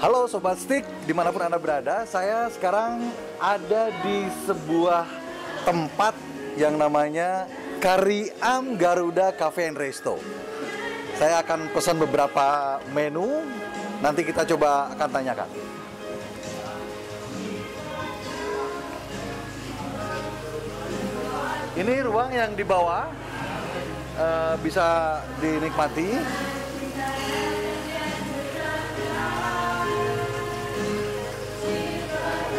Halo Sobat Stick, dimanapun Anda berada, saya sekarang ada di sebuah tempat yang namanya Kariam Garuda Cafe and Resto. Saya akan pesan beberapa menu, nanti kita coba akan tanyakan. Ini ruang yang di bawah, bisa dinikmati.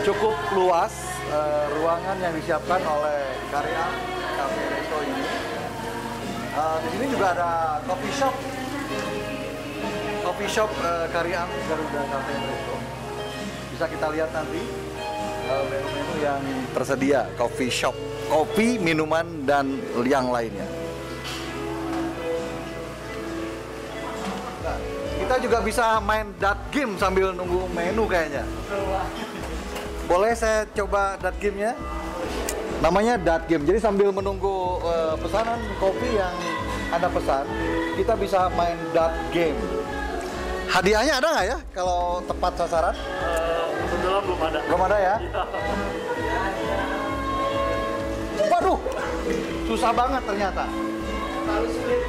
Cukup luas ruangan yang disiapkan oleh Kariam Cafe Resto ini. Di sini juga ada coffee shop Kariam Garuda Cafe Resto. Bisa kita lihat nanti menu-menu yang tersedia, coffee shop, kopi, minuman dan yang lainnya. Nah, kita juga bisa main dart game sambil nunggu menu kayaknya. Boleh saya coba dart game-nya? Namanya dart game. Jadi sambil menunggu pesanan kopi yang Anda pesan, kita bisa main dart game. Hadiahnya ada nggak ya kalau tepat sasaran? Kebetulan belum ada. Belum ada ya? Waduh, susah banget ternyata.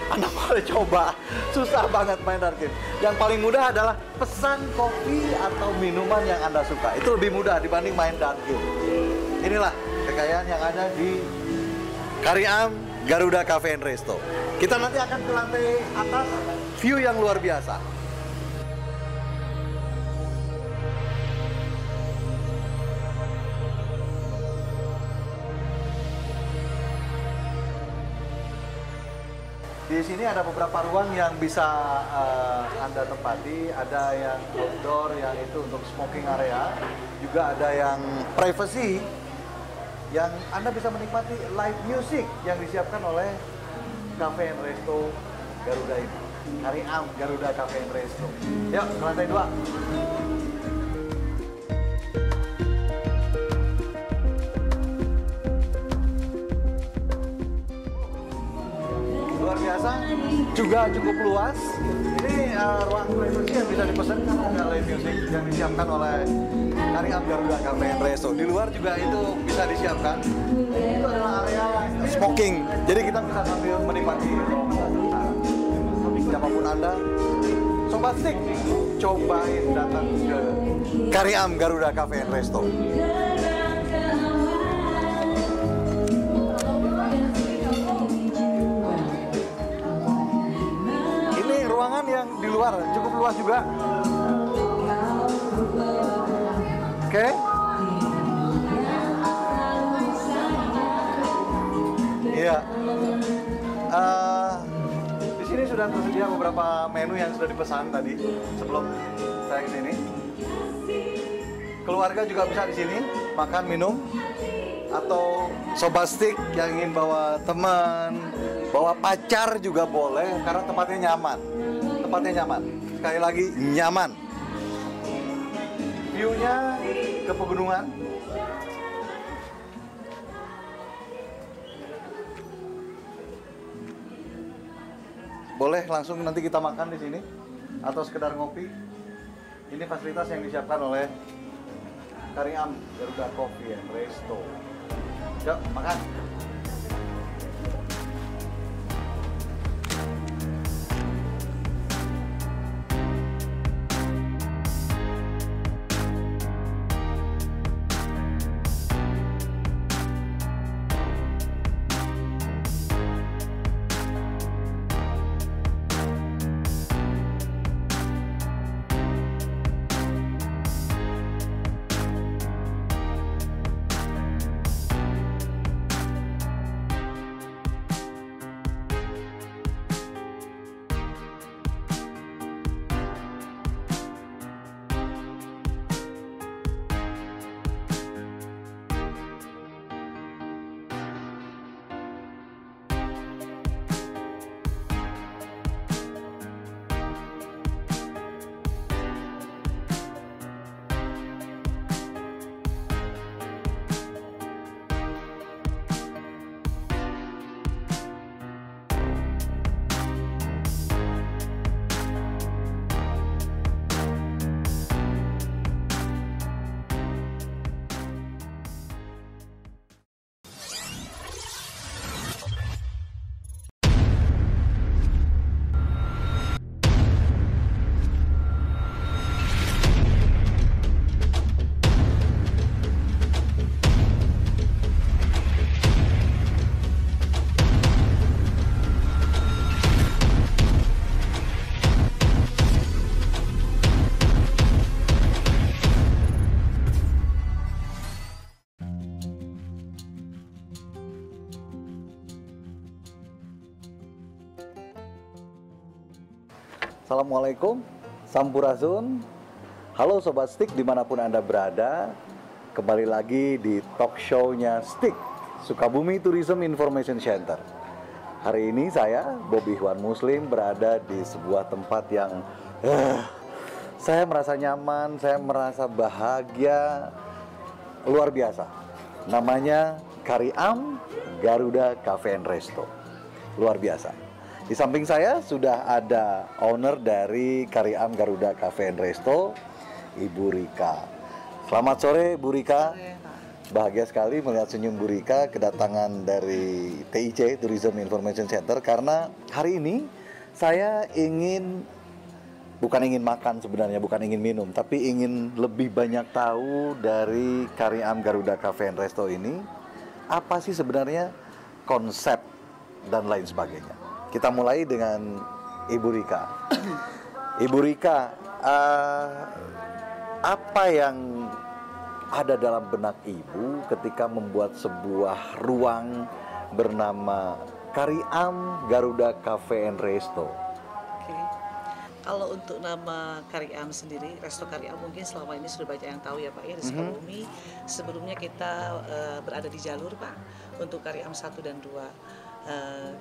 Anda boleh coba, susah banget main dart game. Yang paling mudah adalah pesan kopi atau minuman yang Anda suka. Itu lebih mudah dibanding main dart game. Inilah kekayaan yang ada di Kariam Garuda Cafe and Resto. Kita nanti akan ke lantai atas, view yang luar biasa. Di sini ada beberapa ruang yang bisa Anda tempati. Ada yang outdoor, yang itu untuk smoking area. Juga ada yang privacy, yang Anda bisa menikmati live music yang disiapkan oleh Cafe and Resto Garuda ini. Kariam Garuda Cafe and Resto. Yuk, ke lantai 2. Luar biasa, juga cukup luas. Ini ruang privacy yang bisa dipesan, ada live music yang disiapkan oleh Kariam Garuda Cafe and Resto. Di luar juga itu bisa disiapkan. Itu adalah area smoking, jadi kita bisa sambil menikmati. Siapapun Anda, Sobat Stick, cobain datang ke Kariam Garuda Cafe and Resto. Ruangan yang di luar cukup luas juga. Oke. Iya. Di sini sudah tersedia beberapa menu yang sudah dipesan tadi sebelum saya ke sini. Keluarga juga bisa di sini makan minum, atau Sobat Stick yang ingin bawa teman, bawa pacar juga boleh karena tempatnya nyaman. Tempatnya nyaman. Sekali lagi nyaman. View-nya ke pegunungan. Boleh langsung nanti kita makan di sini atau sekedar ngopi. Ini fasilitas yang disiapkan oleh Kariam Garuda Cafe and Resto. Yuk, makan. Assalamualaikum, Sampurasun. Halo Sobat Stick dimanapun Anda berada. Kembali lagi di talk show-nya Stick, Sukabumi Tourism Information Center. Hari ini saya, Bobby Ikhwan Muslim, berada di sebuah tempat yang saya merasa nyaman, saya merasa bahagia, luar biasa. Namanya Kariam Garuda Cafe and Resto. Luar biasa. Di samping saya sudah ada owner dari Kariam Garuda Cafe and Resto, Ibu Rika. Selamat sore Bu Rika. Bahagia sekali melihat senyum Bu Rika kedatangan dari TIC, Tourism Information Center, karena hari ini saya bukan ingin makan sebenarnya, bukan ingin minum, tapi ingin lebih banyak tahu dari Kariam Garuda Cafe and Resto ini. Apa sih sebenarnya konsep dan lain sebagainya. Kita mulai dengan Ibu Rika. Ibu Rika, apa yang ada dalam benak Ibu ketika membuat sebuah ruang bernama Kariam Garuda Cafe and Resto? Oke. Kalau untuk nama Kariam sendiri, Resto Kariam mungkin selama ini sudah banyak yang tahu ya Pak ya di Sukabumi. Sebelumnya kita berada di jalur Pak untuk Kariam 1 dan 2.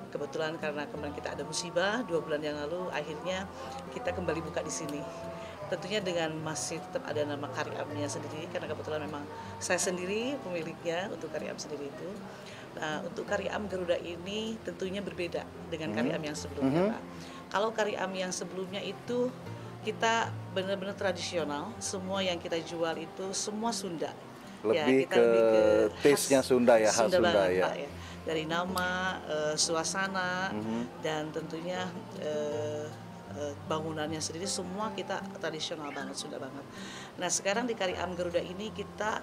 Kebetulan karena kemarin kita ada musibah 2 bulan yang lalu, akhirnya kita kembali buka di sini. Tentunya dengan masih tetap ada nama Kariamnya sendiri, karena kebetulan memang saya sendiri pemiliknya untuk Kariam sendiri itu. Nah, untuk Kariam Garuda ini tentunya berbeda dengan Kariam yang sebelumnya Pak. Kalau Kariam yang sebelumnya itu kita benar-benar tradisional, semua yang kita jual itu semua Sunda. Lebih kita ke lebih ke taste-nya Sunda ya, khas Sunda banget, ya. Pak, ya. Dari nama, suasana, dan tentunya bangunannya sendiri semua kita tradisional banget, Sunda banget. Nah sekarang di Kariam Garuda ini kita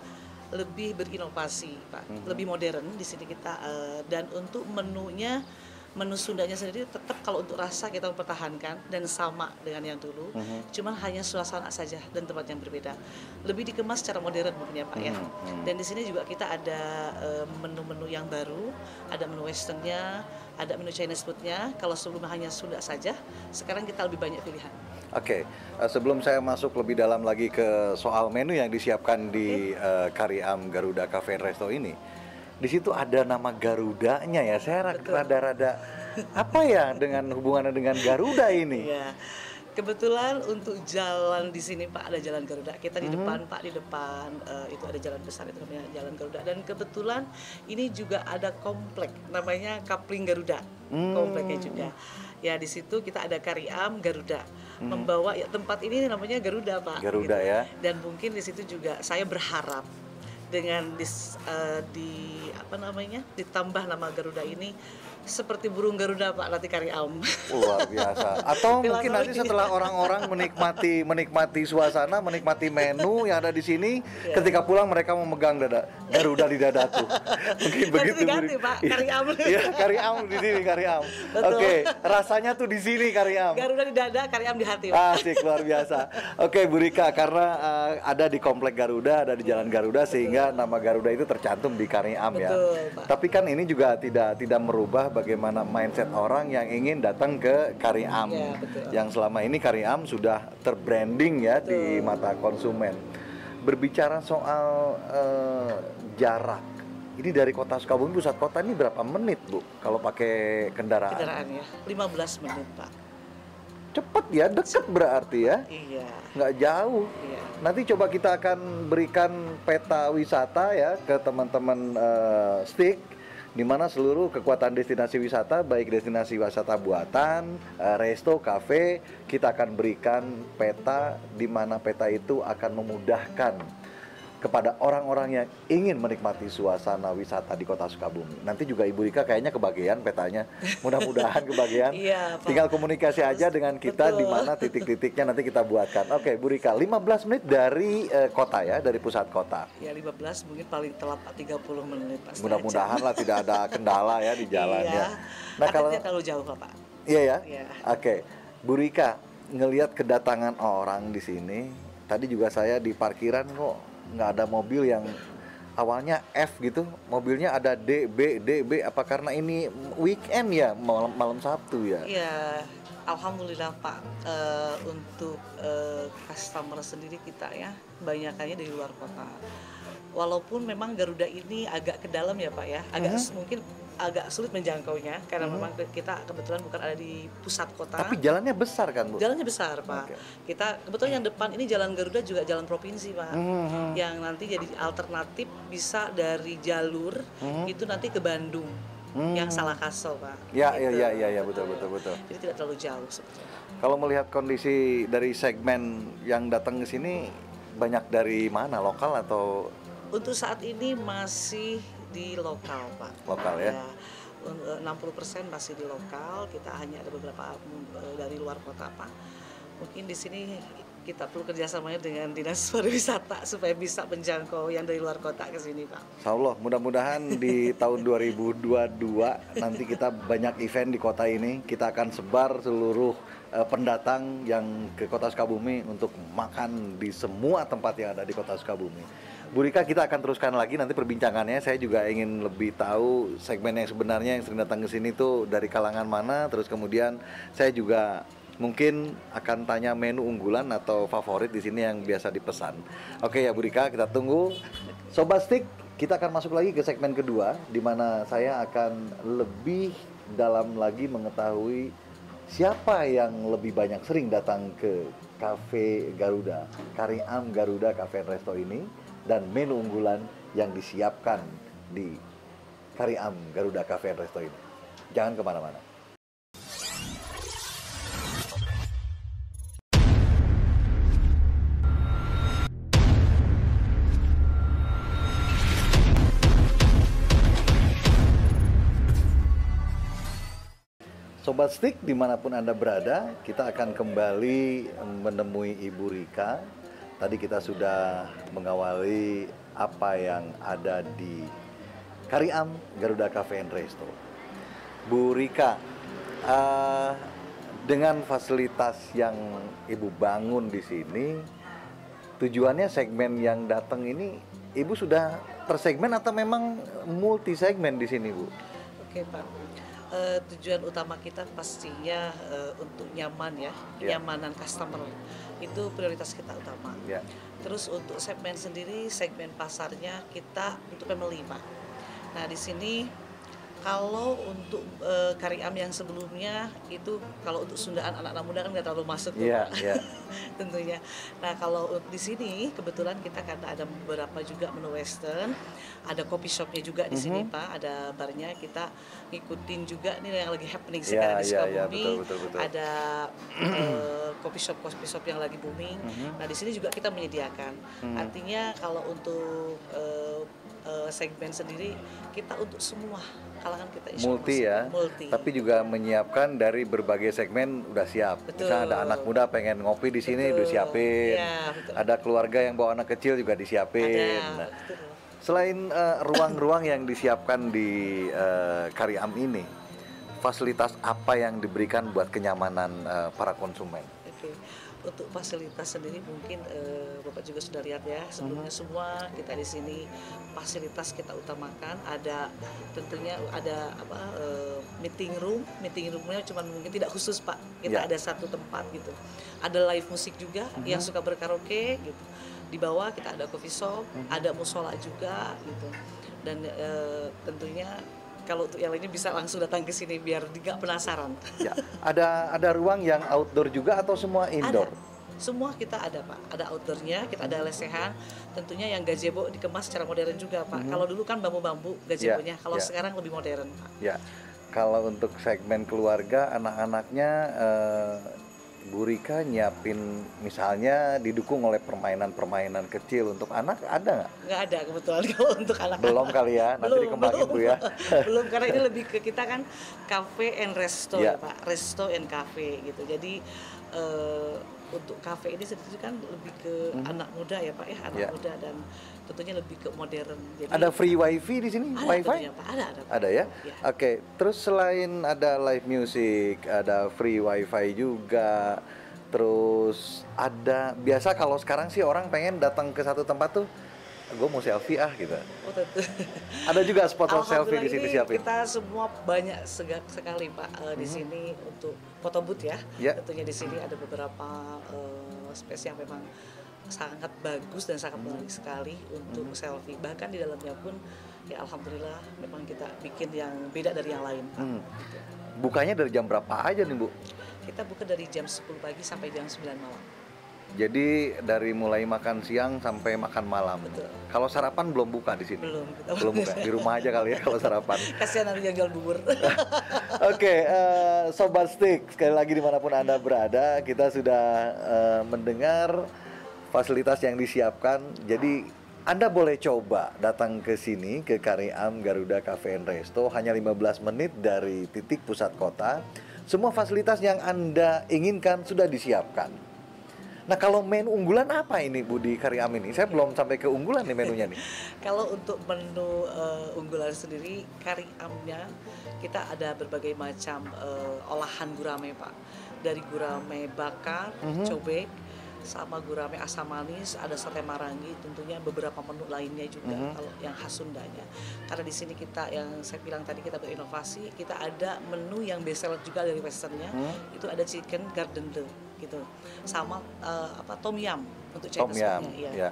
lebih berinovasi Pak, lebih modern di sini kita, dan untuk menu Sundanya sendiri tetap kalau untuk rasa kita mempertahankan dan sama dengan yang dulu, cuman hanya suasana saja dan tempat yang berbeda. Lebih dikemas secara modern mungkin ya Pak ya. Dan di sini juga kita ada menu-menu yang baru, ada menu westernnya, ada menu Chinese foodnya. Kalau sebelumnya hanya Sunda saja, sekarang kita lebih banyak pilihan. Oke, sebelum saya masuk lebih dalam lagi ke soal menu yang disiapkan di Kariam Garuda Cafe and Resto ini, di situ ada nama Garudanya ya. Saya rada-rada apa ya dengan hubungannya dengan Garuda ini? Ya, kebetulan untuk jalan di sini Pak ada jalan Garuda. Kita di depan Pak, di depan itu ada jalan besar itu namanya Jalan Garuda. Dan kebetulan ini juga ada komplek namanya Kapling Garuda, kompleknya juga. Ya di situ kita ada Kariam Garuda, membawa ya tempat ini namanya Garuda Pak. Garuda gitu. ya. Dan mungkin di situ juga saya berharap dengan ditambah nama Garuda ini seperti burung Garuda Pak nanti Kariam. Luar biasa. Atau mungkin nanti setelah orang-orang menikmati suasana, menikmati menu yang ada di sini, ketika pulang mereka memegang Garuda di dadaku. Mungkin begitu. Ganti Pak, Kariam. Iya, Kariam di sini Kariam. Oke, rasanya tuh di sini Kariam. Garuda di dada, Kariam di hati Pak. Asik, luar biasa. Oke Bu Rika, karena ada di komplek Garuda, ada di Jalan Garuda, sehingga nama Garuda itu tercantum di Kariam ya. Pak. Tapi kan ini juga tidak merubah bagaimana mindset orang yang ingin datang ke Kariam. Ya, betul. Yang selama ini Kariam sudah terbranding ya di mata konsumen. Berbicara soal jarak, ini dari kota Sukabumi pusat kota ini berapa menit Bu kalau pakai kendaraan? Kendaraan ya, 15 menit Pak. Cepet ya, deket berarti ya? Iya. Nggak jauh. Iya. Nanti coba kita akan berikan peta wisata ya ke teman-teman Stick, di mana seluruh kekuatan destinasi wisata, baik destinasi wisata buatan, resto, kafe, kita akan berikan peta, di mana peta itu akan memudahkan kepada orang-orang yang ingin menikmati suasana wisata di kota Sukabumi. Nanti juga Ibu Rika kayaknya kebagian petanya, mudah-mudahan kebagian. Iya, Pak. Tinggal komunikasi aja dengan kita di mana titik-titiknya nanti kita buatkan. Oke, Bu Rika, 15 menit dari kota ya, dari pusat kota. Ya 15 mungkin paling telat 30 menit Pak. Mudah-mudahan lah tidak ada kendala ya di jalannya. Iya. Nah, kalau terlalu jauh Pak. iya ya. Iya. Oke, Bu Rika, ngelihat kedatangan orang di sini, tadi juga saya di parkiran kok nggak ada mobil yang awalnya F gitu, mobilnya ada D, B, apa karena ini weekend ya, malam Sabtu ya? Iya, Alhamdulillah Pak, untuk customer sendiri kita ya, banyakannya dari luar kota. Walaupun memang Garuda ini agak ke dalam ya Pak ya, mungkin agak sulit menjangkaunya karena memang kita kebetulan bukan ada di pusat kota. Tapi jalannya besar kan Bu? Jalannya besar Pak. Oke. Kita kebetulan yang depan ini jalan Garuda juga jalan provinsi Pak, yang nanti jadi alternatif bisa dari jalur itu nanti ke Bandung, yang Salakaso Pak. Ya, Gitu. ya, betul. Jadi tidak terlalu jauh sebetulnya. Kalau melihat kondisi dari segmen yang datang ke sini, banyak dari mana? Lokal atau Untuk saat ini masih di lokal Pak. Lokal ya? 60% masih di lokal, kita hanya ada beberapa dari luar kota Pak. Mungkin di sini kita perlu kerjasamanya dengan Dinas Pariwisata supaya bisa menjangkau yang dari luar kota ke sini Pak. Insya Allah, mudah-mudahan di tahun 2022 nanti kita banyak event di kota ini. Kita akan sebar seluruh pendatang yang ke kota Sukabumi untuk makan di semua tempat yang ada di kota Sukabumi. Bu Rika, kita akan teruskan lagi nanti perbincangannya. Saya juga ingin lebih tahu segmen yang sebenarnya yang sering datang ke sini tuh dari kalangan mana. Terus kemudian saya juga mungkin akan tanya menu unggulan atau favorit di sini yang biasa dipesan. Oke ya Bu Rika, kita tunggu. Sobat Stick, kita akan masuk lagi ke segmen kedua, di mana saya akan lebih dalam lagi mengetahui siapa yang lebih banyak sering datang ke Cafe Garuda, Kariam Garuda Cafe and Resto ini, dan menu unggulan yang disiapkan di Kariam Garuda Cafe and Resto ini. Jangan kemana-mana. Sobat Stick, dimanapun Anda berada, kita akan kembali menemui Ibu Rika. Tadi kita sudah mengawali apa yang ada di Kariam Garuda Cafe and Resto. Bu Rika, dengan fasilitas yang Ibu bangun di sini, tujuannya segmen yang datang ini, Ibu sudah tersegmen atau memang multi segmen di sini, Bu? Oke Pak. Tujuan utama kita pastinya untuk nyaman ya, kenyamanan customer itu prioritas kita utama. Terus untuk segmen sendiri, segmen pasarnya kita untuk family Pak. Nah di sini kalau untuk Kariam yang sebelumnya itu kalau untuk Sundaan anak-anak muda kan nggak terlalu masuk tuh Pak. Tentunya. Nah kalau di sini kebetulan kita karena ada beberapa juga menu western, ada coffee shopnya juga di sini Pak, ada barnya, kita ngikutin juga nih yang lagi happening sekarang di Sukabumi. Betul. Ada coffee shop yang lagi booming. Nah di sini juga kita menyediakan. Artinya kalau untuk segmen sendiri kita untuk semua kalangan kita multi ya, tapi juga menyiapkan dari berbagai segmen udah siap. Misalnya ada anak muda pengen ngopi di sini udah siapin, ada keluarga yang bawa anak kecil juga disiapin. Selain ruang-ruang yang disiapkan di Kariam ini, fasilitas apa yang diberikan buat kenyamanan para konsumen? Untuk fasilitas sendiri mungkin Bapak juga sudah lihat ya sebelumnya semua kita di sini fasilitas kita utamakan, ada tentunya ada meeting roomnya cuma mungkin tidak khusus Pak, kita ada satu tempat gitu, ada live musik juga yang suka berkaraoke gitu, di bawah kita ada coffee shop, ada musola juga gitu, dan tentunya kalau untuk yang lainnya bisa langsung datang ke sini biar nggak penasaran. Ya, ada ruang yang outdoor juga atau semua indoor? Ada. Semua kita ada Pak, ada outdoornya, kita ada lesehan, tentunya yang gazebo dikemas secara modern juga Pak. Kalau dulu kan bambu-bambu gazebonya, kalau sekarang lebih modern Pak. Ya, kalau untuk segmen keluarga, anak-anaknya Bu Rika nyiapin misalnya didukung oleh permainan-permainan kecil untuk anak, ada nggak? Nggak ada kebetulan kalau untuk anak-anak. Belum kali ya, nanti dikembangin Bu ya. Belum, karena ini lebih ke kita kan cafe and resto ya Pak, resto and cafe gitu. Jadi untuk cafe ini sendiri kan lebih ke anak muda ya Pak ya, anak muda dan tentunya lebih ke modern. Jadi, ada free wifi di sini? Ada, wifi? Pak. Ada. Ada ya? Oke, terus selain ada live music, ada free wifi juga. Terus ada, biasa kalau sekarang sih orang pengen datang ke satu tempat tuh gue mau selfie gitu. Oh tentu. Ada juga spot selfie Alhamdulillah di sini ini siapin. kita semua banyak sekali Pak di sini untuk foto booth ya. Ya. Tentunya di sini ada beberapa space yang memang sangat bagus dan sangat menarik sekali untuk selfie. Bahkan di dalamnya pun ya alhamdulillah memang kita bikin yang beda dari yang lain. Pak. Gitu. Bukanya dari jam berapa aja nih Bu? Kita buka dari jam 10 pagi sampai jam 9 malam. Jadi dari mulai makan siang sampai makan malam. Betul. Kalau sarapan belum buka di sini? Belum. Kita Belum buka. Di rumah aja kali ya kalau sarapan. Kasihan nanti yang jual bubur. Oke, Sobat Stick, sekali lagi dimanapun Anda berada, kita sudah mendengar fasilitas yang disiapkan. Jadi Anda boleh coba datang ke sini, ke Kariam Garuda Cafe and Resto, hanya 15 menit dari titik pusat kota. Semua fasilitas yang Anda inginkan sudah disiapkan. Nah, kalau menu unggulan apa ini Bu di Kariam ini? Saya belum sampai ke unggulan nih menunya nih. Kalau untuk menu unggulan sendiri, Kariamnya kita ada berbagai macam olahan gurame Pak. Dari gurame bakar, cobek, sama gurame asam manis, ada sate marangi, tentunya beberapa menu lainnya juga kalau yang khas Sundanya. Karena di sini kita yang saya bilang tadi kita berinovasi, kita ada menu yang best seller juga dari westernnya, itu ada chicken garden gitu, sama tom yum untuk Chinese foodnya, ya.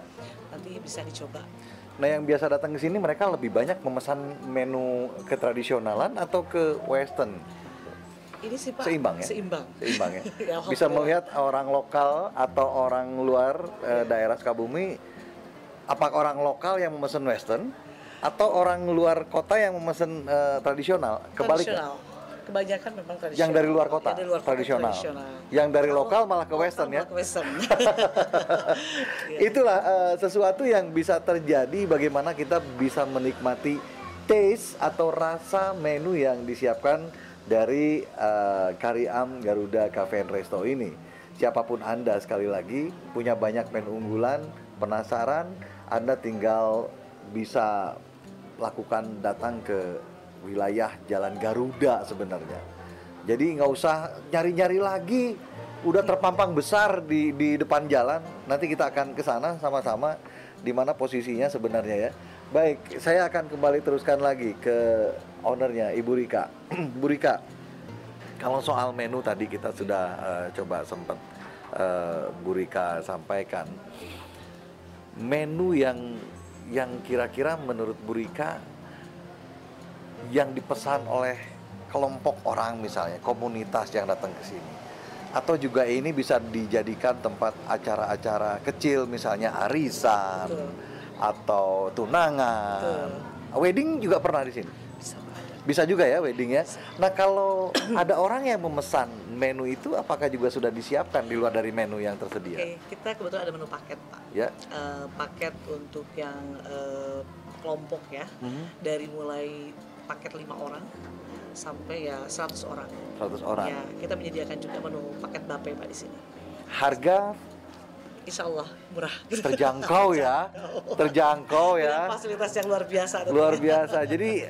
Nanti bisa dicoba. Nah, yang biasa datang ke sini mereka lebih banyak memesan menu ketradisionalan atau ke western? Ini sih Pak Seimbang ya? Seimbang Ya. Ya, Bisa melihat orang lokal atau orang luar daerah Sukabumi, apakah orang lokal yang memesan western atau orang luar kota yang memesan tradisional? Kebaliknya. Tradisional. Kebanyakan memang tradisional. Yang dari luar kota, Yang dari luar kota tradisional. Yang dari lokal malah ke western ya. Ke western. Itulah sesuatu yang bisa terjadi bagaimana kita bisa menikmati taste atau rasa menu yang disiapkan dari Kariam Garuda Cafe and Resto ini. Siapapun Anda sekali lagi punya banyak menu unggulan, penasaran, Anda tinggal bisa lakukan datang ke wilayah Jalan Garuda sebenarnya. Jadi nggak usah nyari-nyari lagi, udah terpampang besar di depan jalan. Nanti kita akan ke sana sama-sama di mana posisinya sebenarnya ya. Baik, saya akan kembali teruskan lagi ke ownernya Ibu Rika. Bu Rika, kalau soal menu tadi kita sudah coba sempat Bu Rika sampaikan. Menu yang kira-kira menurut Bu Rika yang dipesan oleh kelompok orang misalnya, komunitas yang datang ke sini. Atau juga ini bisa dijadikan tempat acara-acara kecil misalnya arisan. Betul. Atau tunangan. Betul. Wedding juga pernah di sini? Bisa juga ya wedding ya. Nah, kalau ada orang yang memesan menu itu apakah juga sudah disiapkan di luar dari menu yang tersedia? Oke, kita kebetulan ada menu paket Pak. Ya. Paket untuk yang kelompok ya. Dari mulai paket 5 orang sampai ya 100 orang. 100 orang. Ya, kita menyediakan juga menu paket buffet Pak di sini. Harga Insya Allah murah. Terjangkau ya. Terjangkau ya. Dengan fasilitas yang luar biasa. Luar biasa. Jadi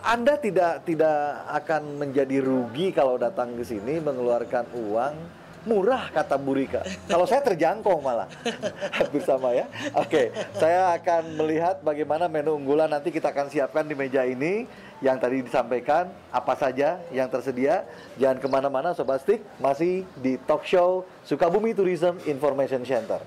Anda tidak akan menjadi rugi kalau datang ke sini mengeluarkan uang. Murah kata Bu Rika. Kalau saya terjangkau malah. Hampir sama ya. Oke, saya akan melihat bagaimana menu unggulan nanti kita akan siapkan di meja ini. Yang tadi disampaikan, apa saja yang tersedia. Jangan kemana-mana Sobat Stick, masih di talk show Sukabumi Tourism Information Center.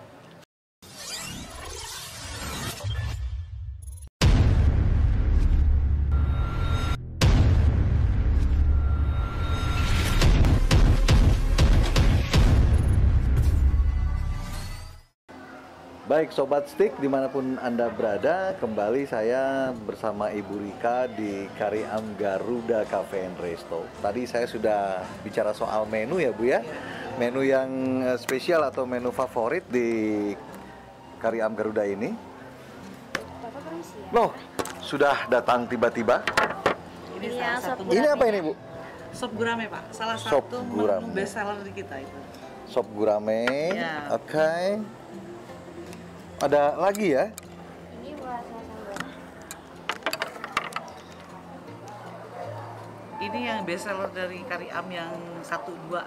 Baik Sobat Stick, dimanapun Anda berada, kembali saya bersama Ibu Rika di Kariam Garuda Cafe and Resto. Tadi saya sudah bicara soal menu ya Bu ya, menu yang spesial atau menu favorit di Kariam Garuda ini. Loh, sudah datang tiba-tiba. Ini salah satu Ini apa ini Bu? Sop gurame Pak, salah Sop satu gurame. menu best seller di kita itu. Sop gurame, Ya. Oke. Ada lagi ya? Ini buat sambal. Ini yang best seller dari Kariam yang 1, 2.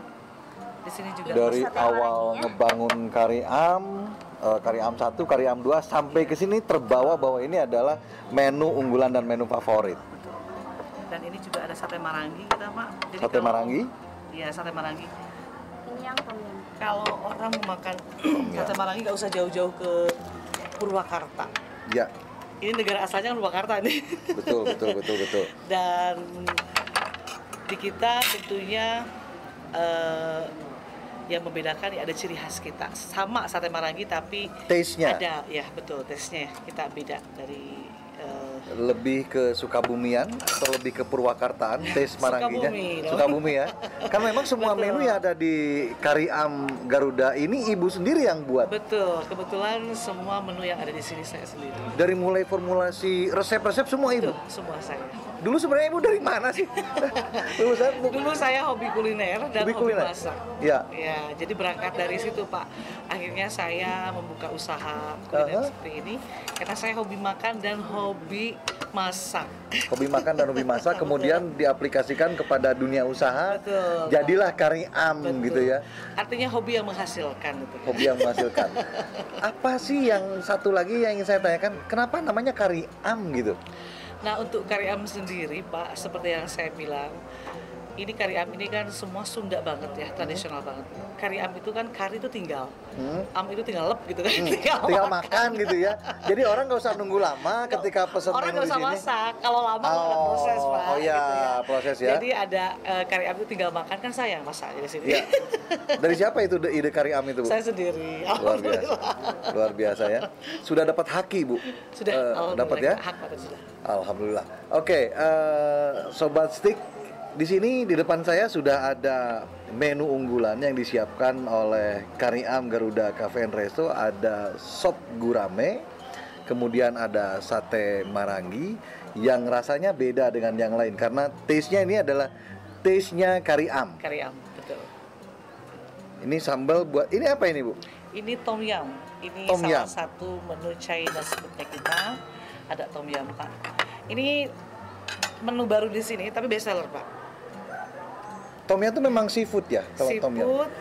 Di sini juga Dari sate awal maranginya. ngebangun Kariam, Kari Am 1, Kari Am 2 sampai ke sini terbawa bahwa ini adalah menu unggulan dan menu favorit. Betul. Dan ini juga ada sate marangi kita, Pak. Jadi Sate marangi? Iya, sate marangi. Ini yang tom yum. Kalau orang mau makan sate marangi nggak usah jauh-jauh ke Purwakarta. Ya, Ini negara asalnya kan Purwakarta nih. betul. Dan di kita tentunya yang membedakan ada ciri khas kita. Sama sate marangi tapi taste-nya ada, ya betul, taste-nya kita beda dari lebih ke Sukabumian atau lebih ke Purwakartaan, taste maranginya. Sukabumi, dong. Sukabumi ya. Kan memang semua Betul. menu yang ada di Kari Am Garuda ini ibu sendiri yang buat. betul, kebetulan semua menu yang ada di sini saya sendiri. Dari mulai formulasi resep-resep semua ibu. Betul, semua saya. Dulu sebenarnya ibu dari mana sih? Dulu saya hobi kuliner dan hobi kuliner. masak. Ya. Ya, jadi berangkat dari situ, Pak. Akhirnya saya membuka usaha kuliner seperti ini karena saya hobi makan dan hobi masak. Hobi makan dan hobi masak, kemudian diaplikasikan kepada dunia usaha. Betul. Jadilah Kari Am Betul. gitu ya. Artinya hobi yang menghasilkan itu. Hobi yang menghasilkan. Apa sih yang satu lagi yang ingin saya tanyakan? Kenapa namanya Kari Am gitu? Nah, untuk Kari Am sendiri, Pak, seperti yang saya bilang, ini Kari Am ini kan semua Sunda banget ya, tradisional banget. Kari Am itu kan kari itu tinggal, am itu tinggal lep gitu kan, Tinggal makan gitu ya. Jadi orang nggak usah nunggu lama ketika pesen orang menu nggak di usah sini. masak, kalau lama kan ada proses, Pak. Oh iya, gitu proses ya. Jadi ada Kari Am itu tinggal makan, kan saya yang masak di sini. Iya. Dari siapa itu ide Kari Am itu, Bu? Saya sendiri. Luar biasa. Luar biasa ya. Sudah dapat haki, Bu? Sudah, dapat ya? Hak pada sudah. Alhamdulillah. Oke, Sobat Stick, di sini di depan saya sudah ada menu unggulan yang disiapkan oleh Kari Am Garuda Cafe and Resto. Ada sop gurame, kemudian ada sate marangi yang rasanya beda dengan yang lain karena taste-nya ini adalah taste-nya Kari Am. Kari Am, betul. Ini sambal buat, ini apa ini, Bu? Ini tom yum. Ini Tom salah yum. satu menu Chinese food-nya kita. Ada tom yum, Pak. Ini menu baru di sini, tapi best seller, Pak. Tom yum itu memang seafood ya? Kalau tom yum. Seafood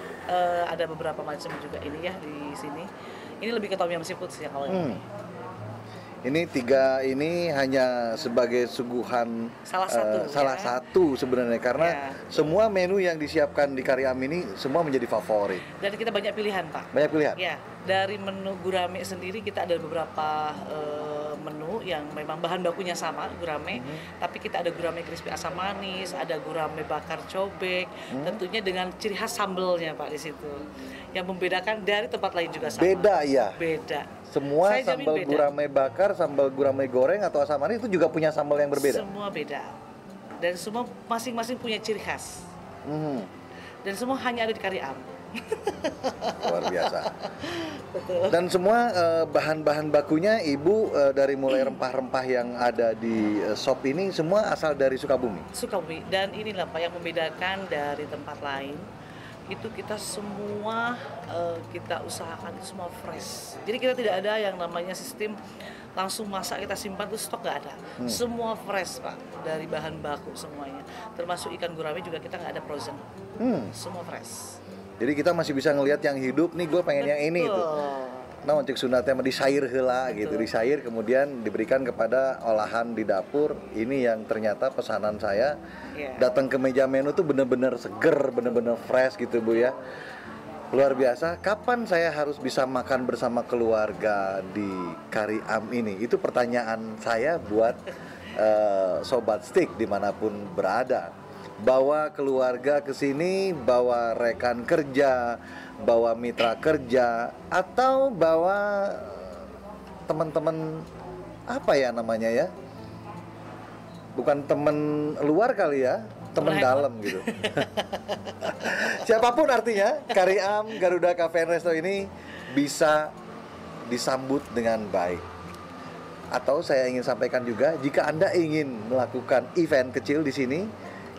ada beberapa macam juga ini ya di sini. Ini lebih ke tom yum seafood sih kalau ini. Ini tiga ini hanya sebagai suguhan Salah satu, salah ya. satu sebenarnya karena Ya. semua menu yang disiapkan di Kari Am ini semua menjadi favorit. Dan kita banyak pilihan, Pak. Banyak pilihan. Ya, dari menu gurame sendiri kita ada beberapa menu yang memang bahan bakunya sama gurame, tapi kita ada gurame crispy asam manis, ada gurame bakar cobek, tentunya dengan ciri khas sambelnya, Pak, di situ. Yang membedakan dari tempat lain juga sama. Beda ya. Beda. Semua Saya jamin sambal beda. gurame bakar, sambal gurame goreng atau asam manis itu juga punya sambal yang berbeda. Semua beda. Dan semua masing-masing punya ciri khas. Hmm, Dan semua hanya ada di Kari Am. luar biasa. Betul. Dan semua bahan-bahan bakunya ibu dari mulai rempah-rempah yang ada di sop ini semua asal dari Sukabumi. Sukabumi. Dan inilah, Pak, yang membedakan dari tempat lain. Itu kita semua kita usahakan itu semua fresh. Jadi kita tidak ada yang namanya sistem langsung masak kita simpan tuh stok, nggak ada. Semua fresh, Pak, dari bahan baku semuanya. Termasuk ikan gurame juga kita nggak ada frozen. Semua fresh. Jadi kita masih bisa ngelihat yang hidup nih, gue pengen yang ini tuh. Nah, untuk sunatnya mah disair heula gitu, disair kemudian diberikan kepada olahan di dapur. Ini yang ternyata pesanan saya. Iya. Datang ke meja menu tuh bener-bener seger, bener-bener fresh gitu, Bu ya. Luar biasa. Kapan saya harus bisa makan bersama keluarga di Kari Am ini? Itu pertanyaan saya buat Sobat Stick dimanapun berada. Bawa keluarga ke sini, bawa rekan kerja, bawa mitra kerja, atau bawa teman-teman apa ya namanya ya? Bukan teman luar kali ya, teman dalam gitu. Siapapun artinya, Kari Am Garuda Cafe and Resto ini bisa disambut dengan baik. Atau saya ingin sampaikan juga, jika Anda ingin melakukan event kecil di sini,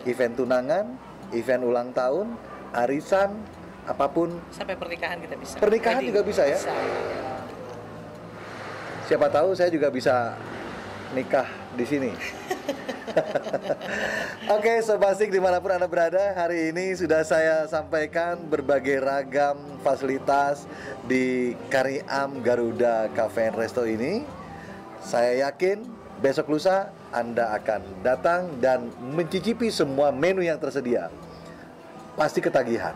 event tunangan, event ulang tahun, arisan, apapun, Sampai pernikahan kita bisa. Pernikahan juga bisa ya? Bisa. siapa tahu saya juga bisa nikah di sini. Oke, Sobat Asik dimanapun Anda berada, hari ini sudah saya sampaikan berbagai ragam fasilitas di Kariam Garuda Cafe and Resto ini. Saya yakin besok lusa Anda akan datang dan mencicipi semua menu yang tersedia. Pasti ketagihan.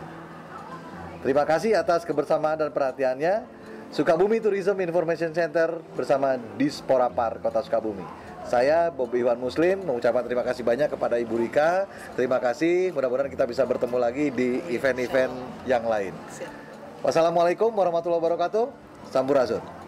Terima kasih atas kebersamaan dan perhatiannya. Sukabumi Tourism Information Center bersama Disporapar Kota Sukabumi. Saya Bob Iwan Muslim mengucapkan terima kasih banyak kepada Ibu Rika. Terima kasih, mudah-mudahan kita bisa bertemu lagi di event-event yang lain. Wassalamualaikum warahmatullahi wabarakatuh. Sampurasun.